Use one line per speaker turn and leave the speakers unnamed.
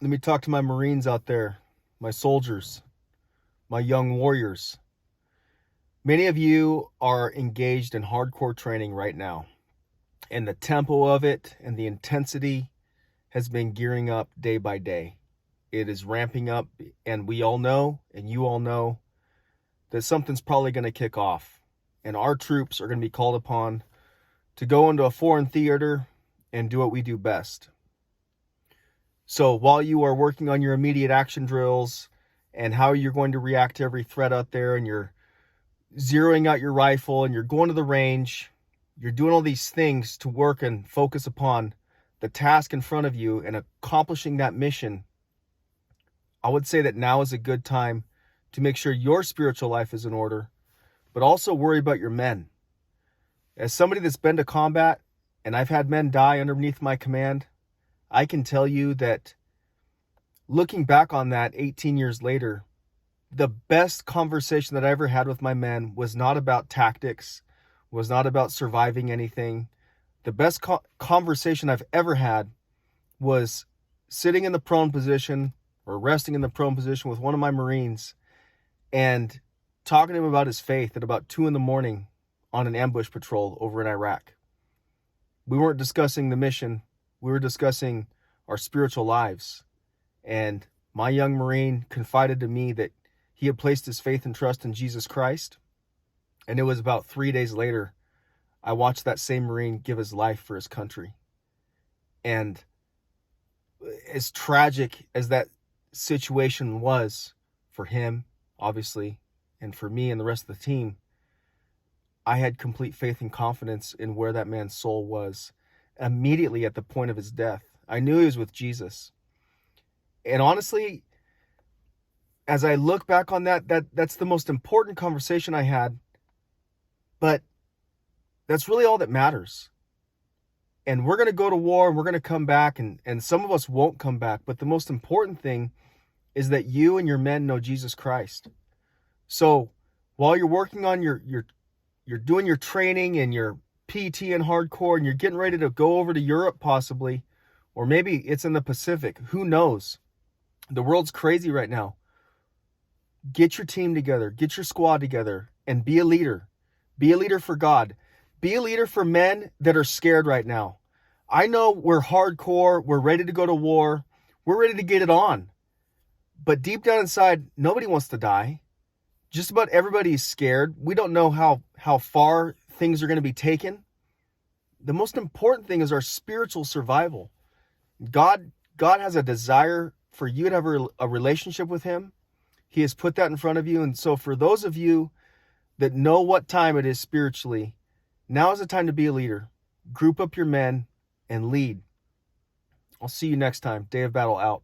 Let me talk to my Marines out there, my soldiers, my young warriors. Many of you are engaged in hardcore training right now, and the tempo of it and the intensity has been gearing up day by day. It is ramping up, and we all know, and you all know, that something's probably going to kick off, and our troops are going to be called upon to go into a foreign theater and do what we do best. So while you are working on your immediate action drills and how you're going to react to every threat out there, and you're zeroing out your rifle and you're going to the range, you're doing all these things to work and focus upon the task in front of you and accomplishing that mission, I would say that now is a good time to make sure your spiritual life is in order, but also worry about your men. As somebody that's been to combat, and I've had men die underneath my command, I can tell you that looking back on that 18 years later, the best conversation that I ever had with my men was not about tactics, was not about surviving anything. The best conversation I've ever had was sitting in the prone position or resting in the prone position with one of my Marines and talking to him about his faith at about 2 a.m. on an ambush patrol over in Iraq. We weren't discussing the mission. We were discussing our spiritual lives. And my young Marine confided to me that he had placed his faith and trust in Jesus Christ. And it was about 3 days later, I watched that same Marine give his life for his country. And as tragic as that situation was for him, obviously, and for me and the rest of the team, I had complete faith and confidence in where that man's soul was immediately at the point of his death. I knew he was with Jesus. And honestly, as I look back on that's the most important conversation I had. But that's really all that matters. And we're going to go to war and we're going to come back, and some of us won't come back. But the most important thing is that you and your men know Jesus Christ. So while you're working on you're doing your training and your PT and hardcore, and you're getting ready to go over to Europe possibly, or maybe it's in the Pacific, who knows? The world's crazy right now. Get your team together, get your squad together, and be a leader. Be a leader for God. Be a leader for men that are scared right now. I know we're hardcore, we're ready to go to war, we're ready to get it on. But deep down inside, nobody wants to die. Just about everybody is scared. We don't know how far things are going to be taken. The most important thing is our spiritual survival. God has a desire for you to have a relationship with him. He has put that in front of you. And so for those of you that know what time it is spiritually, now is the time to be a leader. Group up your men and lead. I'll see you next time. Day of Battle out.